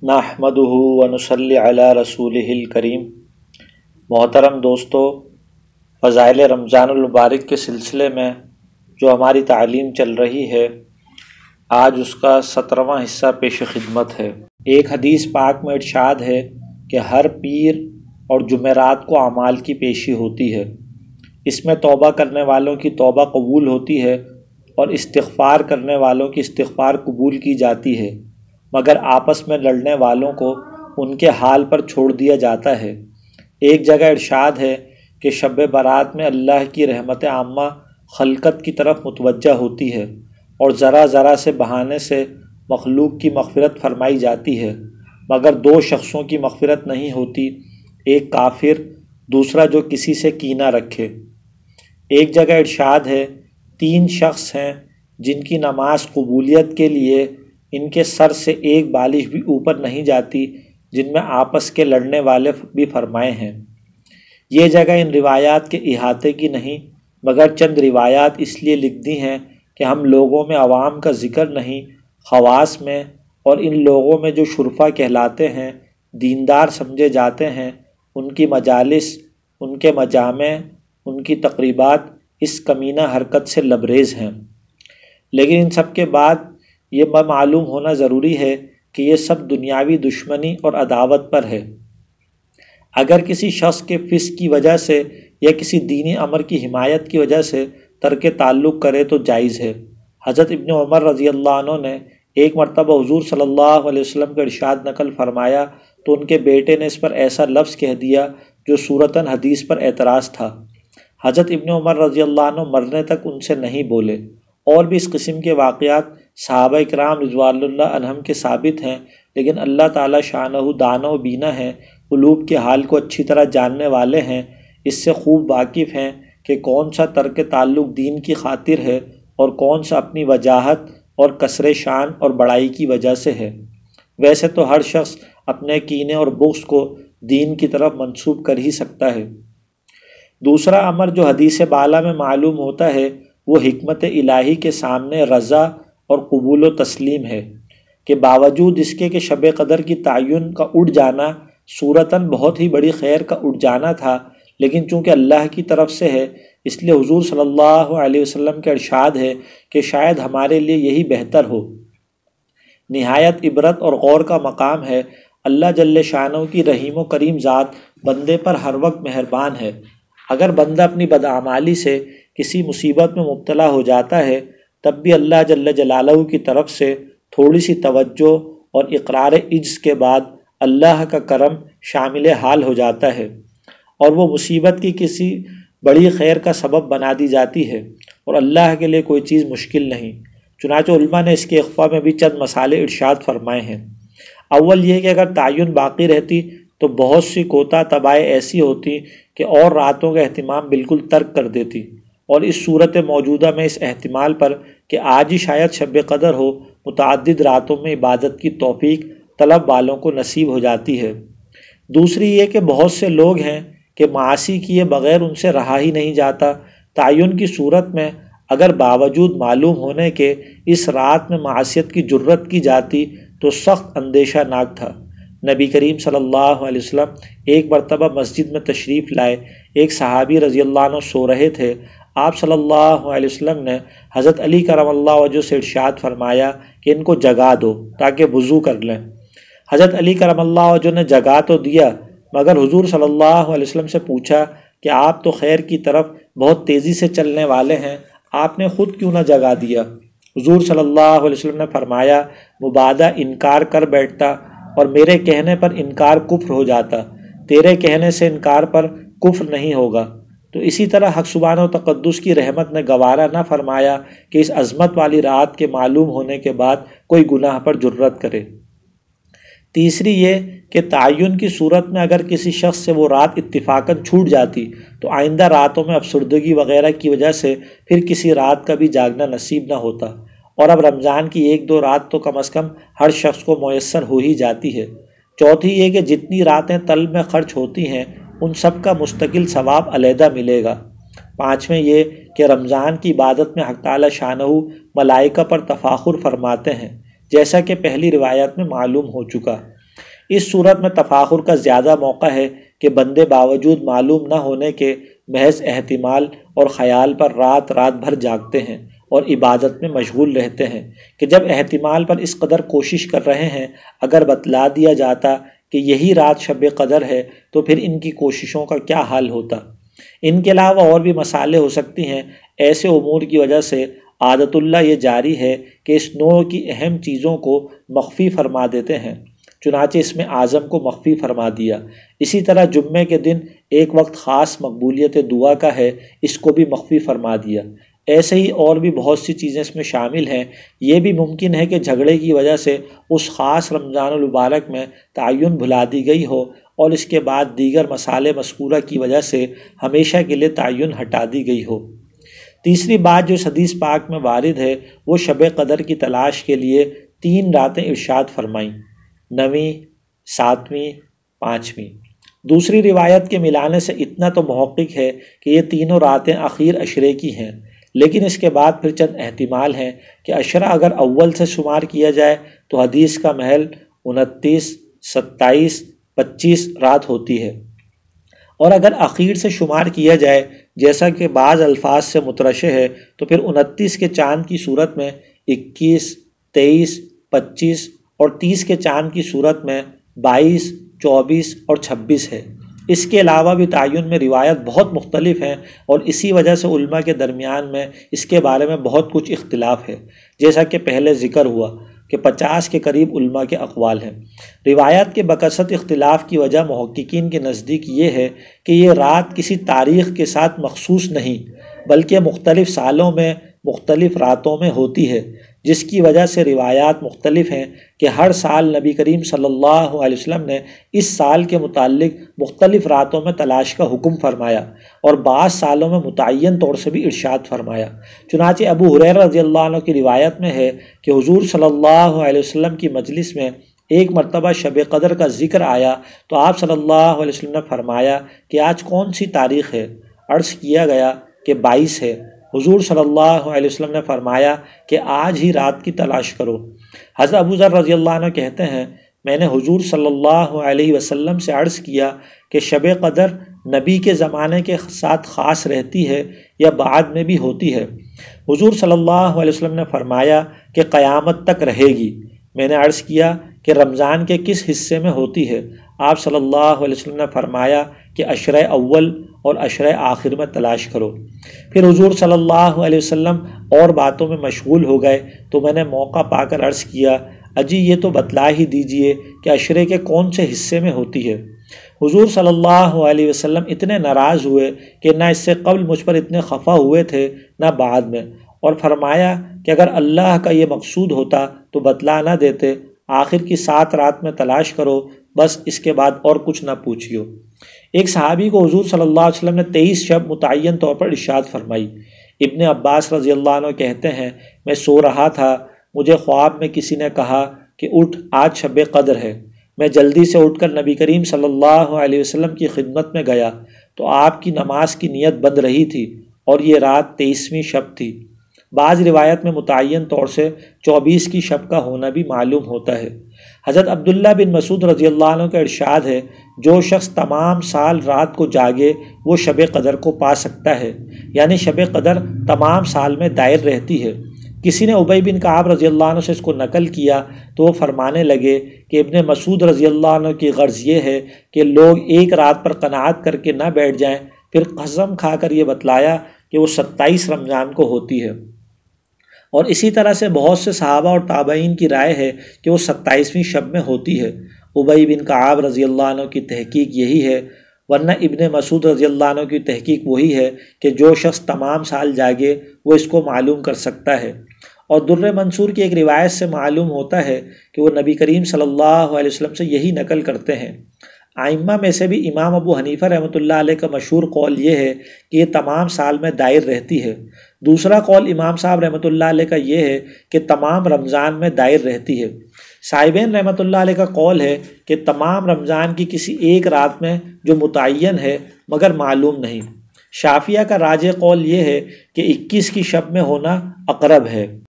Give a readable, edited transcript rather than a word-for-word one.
نحمدہ ونصلی علی رسولہ الکریم۔ محترم دوستو، فضائل رمضان المبارک کے سلسلے میں جو ہماری تعلیم چل رہی ہے، آج اس کا 17واں حصہ پیش خدمت ہے۔ ایک حدیث پاک میں ارشاد ہے کہ ہر پیر اور جمعرات کو اعمال کی پیشی ہوتی ہے۔ اس میں توبہ کرنے والوں کی توبہ قبول ہوتی ہے اور استغفار کرنے والوں کی استغفار قبول کی جاتی ہے، مگر آپس میں لڑنے والوں کو ان کے حال پر چھوڑ دیا جاتا ہے۔ ایک جگہ ارشاد ہے کہ شب برات میں اللہ کی رحمت عامہ خلقت کی طرف متوجہ ہوتی ہے اور ذرا ذرا سے بہانے سے مخلوق کی مغفرت فرمائی جاتی ہے، مگر دو شخصوں کی مغفرت نہیں ہوتی، ایک کافر، دوسرا جو کسی سے کینہ رکھے۔ ایک جگہ ارشاد ہے 3 شخص ہیں جن کی نماز قبولیت کے لیے ان کے سر سے ایک بالش بھی اوپر نہیں جاتی، جن میں آپس کے لڑنے والے بھی فرمائے ہیں۔ یہ جگہ ان روایات کے احاطے کی نہیں، مگر چند روایات اس لیے لکھ دی ہیں کہ ہم لوگوں میں عوام کا ذکر نہیں، خواص میں اور ان لوگوں میں جو شرفا کہلاتے ہیں، دیندار سمجھے جاتے ہیں، ان کی مجالس، ان کے مجامع، ان کی تقریبات اس کمینہ حرکت سے لبریز ہیں۔ لیکن ان سب کے بعد یہ معلوم ہونا ضروری ہے کہ یہ سب دنیاوی دشمنی اور عداوت پر ہے۔ اگر کسی شخص کے فسق کی وجہ سے یا کسی دینی امر کی حمایت کی وجہ سے ترک تعلق کرے تو جائز ہے۔ حضرت ابن عمر رضی اللہ عنہ نے ایک مرتبہ حضور صلی اللہ علیہ وسلم کا ارشاد نقل فرمایا تو ان کے بیٹے نے اس پر ایسا لفظ کہہ دیا جو صورتاً حدیث پر اعتراض تھا۔ حضرت ابن عمر رضی اللہ عنہ مرنے تک ان سے نہیں بولے۔ اور بھی اس قسم کے واقعات صحابہ کرام رضوان اللہ عنہم کے ثابت ہیں، لیکن اللہ تعالی شانہ دانا و بینا ہیں، قلوب کے حال کو اچھی طرح جاننے والے ہیں، اس سے خوب واقف ہیں کہ کون سا ترک تعلق دین کی خاطر ہے اور کون سا اپنی وجاہت اور کثر شان اور بڑائی کی وجہ سے ہے۔ ویسے تو ہر شخص اپنے کینے اور بغض کو دین کی طرف منسوب کر ہی سکتا ہے۔ دوسرا امر جو حدیث بالا میں معلوم ہوتا ہے وہ حکمت الہی کے سامنے رضا اور قبول و تسلیم ہے کہ باوجود اس کے کہ شب قدر کی تعین کا اٹھ جانا صورتاً بہت ہی بڑی خیر کا اٹھ جانا تھا، لیکن چونکہ اللہ کی طرف سے ہے اس لیے حضور صلی اللہ علیہ وسلم کا ارشاد ہے کہ شاید ہمارے لیے یہی بہتر ہو۔ نہایت عبرت اور غور کا مقام ہے۔ اللہ جل شانہ کی رحیم و کریم ذات بندے پر ہر وقت مہربان ہے۔ اگر بندہ اپنی بدعمالی سے کسی مصیبت میں مبتلا ہو جاتا ہے تب بھی اللہ جل جلالہ کی طرف سے تھوڑی سی توجہ اور اقرار عجز کے بعد اللہ کا کرم شامل حال ہو جاتا ہے اور وہ مصیبت کی کسی بڑی خیر کا سبب بنا دی جاتی ہے، اور اللہ کے لیے کوئی چیز مشکل نہیں۔ چنانچہ علماء نے اس کے اخفاء میں بھی چند مسائل ارشاد فرمائے ہیں۔ اول یہ کہ اگر تعین باقی رہتی تو بہت سی کوتاہ طبائع ایسی ہوتی کہ اور راتوں کا اہتمام بالکل ترک کر دیتی، اور اس صورت موجودہ میں اس احتمال پر کہ آج ہی شاید شب قدر ہو متعدد راتوں میں عبادت کی توفیق طلب والوں کو نصیب ہو جاتی ہے۔ دوسری یہ کہ بہت سے لوگ ہیں کہ معاصی کیے بغیر ان سے رہا ہی نہیں جاتا۔ تعین کی صورت میں اگر باوجود معلوم ہونے کے اس رات میں معصیت کی جرت کی جاتی تو سخت اندیشہ ناک تھا۔ نبی کریم صلی اللہ علیہ وسلم ایک مرتبہ مسجد میں تشریف لائے، ایک صحابی رضی اللہ عنہ سو رہے تھے۔ آپ صلی اللہ علیہ وسلم نے حضرت علی کرم اللہ وجہ سے ارشاد فرمایا کہ ان کو جگا دو تاکہ وضو کر لیں۔ حضرت علی کرم اللہ وجہ نے جگا تو دیا، مگر حضور صلی اللہ علیہ وسلم سے پوچھا کہ آپ تو خیر کی طرف بہت تیزی سے چلنے والے ہیں، آپ نے خود کیوں نہ جگا دیا؟ حضور صلی اللہ علیہ وسلم نے فرمایا مبادہ انکار کر بیٹھتا اور میرے کہنے پر انکار کفر ہو جاتا، تیرے کہنے سے انکار پر کفر نہیں ہوگا۔ تو اسی طرح حق سبحانہ و تقدس کی رحمت نے گوارا نہ فرمایا کہ اس عظمت والی رات کے معلوم ہونے کے بعد کوئی گناہ پر جرت کرے۔ تیسری یہ کہ تعین کی صورت میں اگر کسی شخص سے وہ رات اتفاقاً چھوٹ جاتی تو آئندہ راتوں میں افسردگی وغیرہ کی وجہ سے پھر کسی رات کا بھی جاگنا نصیب نہ ہوتا، اور اب رمضان کی 1-2 رات تو کم از کم ہر شخص کو میسر ہو ہی جاتی ہے۔ چوتھی یہ کہ جتنی راتیں طلب میں خرچ ہوتی ہیں ان سب کا مستقل ثواب علیحدہ ملے گا۔ پانچویں یہ کہ رمضان کی عبادت میں حق تعالی شانہ ملائکہ پر تفاخر فرماتے ہیں، جیسا کہ پہلی روایت میں معلوم ہو چکا۔ اس صورت میں تفاخر کا زیادہ موقع ہے کہ بندے باوجود معلوم نہ ہونے کے محض احتمال اور خیال پر رات رات بھر جاگتے ہیں اور عبادت میں مشغول رہتے ہیں کہ جب احتمال پر اس قدر کوشش کر رہے ہیں، اگر بتلا دیا جاتا کہ یہی رات شب قدر ہے تو پھر ان کی کوششوں کا کیا حال ہوتا۔ ان کے علاوہ اور بھی مسائل ہو سکتی ہیں۔ ایسے امور کی وجہ سے عادت اللہ یہ جاری ہے کہ اس نوع کی اہم چیزوں کو مخفی فرما دیتے ہیں، چنانچہ اس میں اعظم کو مخفی فرما دیا۔ اسی طرح جمعے کے دن ایک وقت خاص مقبولیت دعا کا ہے، اس کو بھی مخفی فرما دیا۔ ایسے ہی اور بھی بہت سی چیزیں اس میں شامل ہیں۔ یہ بھی ممکن ہے کہ جھگڑے کی وجہ سے اس خاص رمضان المبارک میں تعین بھلا دی گئی ہو اور اس کے بعد دیگر مسائل مذکورہ کی وجہ سے ہمیشہ کے لیے تعین ہٹا دی گئی ہو۔ تیسری بات جو اس حدیث پاک میں وارد ہے وہ شب قدر کی تلاش کے لیے 3 راتیں ارشاد فرمائیں، 9ویں، 7ویں، 5ویں۔ دوسری روایت کے ملانے سے اتنا تو محقق ہے کہ یہ تینوں راتیں اخیر عشرے کی ہیں، لیکن اس کے بعد پھر چند احتمال ہیں کہ عشرہ اگر اول سے شمار کیا جائے تو حدیث کا محل 29، 27، 25 رات ہوتی ہے، اور اگر اخیر سے شمار کیا جائے جیسا کہ بعض الفاظ سے مترشح ہے تو پھر 29 کے چاند کی صورت میں 21، 23، 25 اور 30 کے چاند کی صورت میں 22، 24 اور 26 ہے۔ اس کے علاوہ بھی تعین میں روایت بہت مختلف ہیں اور اسی وجہ سے علماء کے درمیان میں اس کے بارے میں بہت کچھ اختلاف ہے، جیسا کہ پہلے ذکر ہوا کہ 50 کے قریب علماء کے اقوال ہیں۔ روایات کے بکثرت اختلاف کی وجہ محققین کے نزدیک یہ ہے کہ یہ رات کسی تاریخ کے ساتھ مخصوص نہیں بلکہ مختلف سالوں میں مختلف راتوں میں ہوتی ہے، جس کی وجہ سے روایات مختلف ہیں کہ ہر سال نبی کریم صلی اللہ علیہ وسلم نے اس سال کے متعلق مختلف راتوں میں تلاش کا حکم فرمایا اور بعض سالوں میں متعین طور سے بھی ارشاد فرمایا۔ چنانچہ ابو ہریرہ رضی اللہ عنہ کی روایت میں ہے کہ حضور صلی اللہ علیہ وسلم کی مجلس میں ایک مرتبہ شب قدر کا ذکر آیا تو آپ صلی اللہ علیہ وسلم نے فرمایا کہ آج کون سی تاریخ ہے؟ عرض کیا گیا کہ 22 ہے۔ حضور صلی اللہ علیہ وسلم نے فرمایا کہ آج ہی رات کی تلاش کرو۔ حضرت ابو ذر رضی اللہ عنہ کہتے ہیں میں نے حضور صلی اللہ علیہ وسلم سے عرض کیا کہ شب قدر نبی کے زمانے کے ساتھ خاص رہتی ہے یا بعد میں بھی ہوتی ہے؟ حضور صلی اللہ علیہ وسلم نے فرمایا کہ قیامت تک رہے گی۔ میں نے عرض کیا کہ رمضان کے کس حصے میں ہوتی ہے؟ آپ صلی اللہ علیہ وسلم نے فرمایا کہ عشرہ اول اور عشرہ آخر میں تلاش کرو۔ پھر حضور صلی اللہ علیہ وسلم اور باتوں میں مشغول ہو گئے تو میں نے موقع پا کر عرض کیا اجی یہ تو بتلا ہی دیجئے کہ عشرے کے کون سے حصے میں ہوتی ہے؟ حضور صلی اللہ علیہ وسلم اتنے ناراض ہوئے کہ نہ اس سے قبل مجھ پر اتنے خفا ہوئے تھے نہ بعد میں، اور فرمایا کہ اگر اللہ کا یہ مقصود ہوتا تو بتلا نہ دیتے، آخر کی 7 رات میں تلاش کرو، بس اس کے بعد اور کچھ نہ پوچھیو۔ ایک صحابی کو حضور صلی اللہ علیہ وسلم نے 23 شب متعین طور پر ارشاد فرمائی۔ ابن عباس رضی اللہ عنہ کہتے ہیں میں سو رہا تھا، مجھے خواب میں کسی نے کہا کہ اٹھ آج شب قدر ہے۔ میں جلدی سے اٹھ کر نبی کریم صلی اللہ علیہ وسلم کی خدمت میں گیا تو آپ کی نماز کی نیت بند رہی تھی اور یہ رات 23ویں شب تھی۔ بعض روایت میں متعین طور سے 24 کی شب کا ہونا بھی معلوم ہوتا ہے۔ حضرت عبداللہ بن مسعود رضی اللہ عنہ کا ارشاد ہے جو شخص تمام سال رات کو جاگے وہ شب قدر کو پا سکتا ہے، یعنی شب قدر تمام سال میں دائر رہتی ہے۔ کسی نے ابی بن کعب رضی اللہ عنہ سے اس کو نقل کیا تو وہ فرمانے لگے کہ ابن مسعود رضی اللہ عنہ کی غرض یہ ہے کہ لوگ ایک رات پر قناعت کر کے نہ بیٹھ جائیں، پھر قسم کھا کر یہ بتلایا کہ وہ 27 رمضان کو ہوتی ہے، اور اسی طرح سے بہت سے صحابہ اور تابعین کی رائے ہے کہ وہ 27ویں شب میں ہوتی ہے۔ ابی بن کعب رضی اللہ عنہ کی تحقیق یہی ہے، ورنہ ابن مسعود رضی اللہ عنہ کی تحقیق وہی ہے کہ جو شخص تمام سال جاگے وہ اس کو معلوم کر سکتا ہے۔ اور در منصور کی ایک روایت سے معلوم ہوتا ہے کہ وہ نبی کریم صلی اللہ علیہ وسلم سے یہی نقل کرتے ہیں۔ ائمہ میں سے بھی امام ابو حنیفہ رحمۃ اللہ علیہ کا مشہور قول یہ ہے کہ یہ تمام سال میں دائر رہتی ہے۔ دوسرا قول امام صاحب رحمۃ اللہ علیہ کا یہ ہے کہ تمام رمضان میں دائر رہتی ہے۔ صاحبین رحمۃ اللہ علیہ کا قول ہے کہ تمام رمضان کی کسی ایک رات میں جو متعین ہے مگر معلوم نہیں۔ شافعیہ کا راجح قول یہ ہے کہ 21 کی شب میں ہونا اقرب ہے۔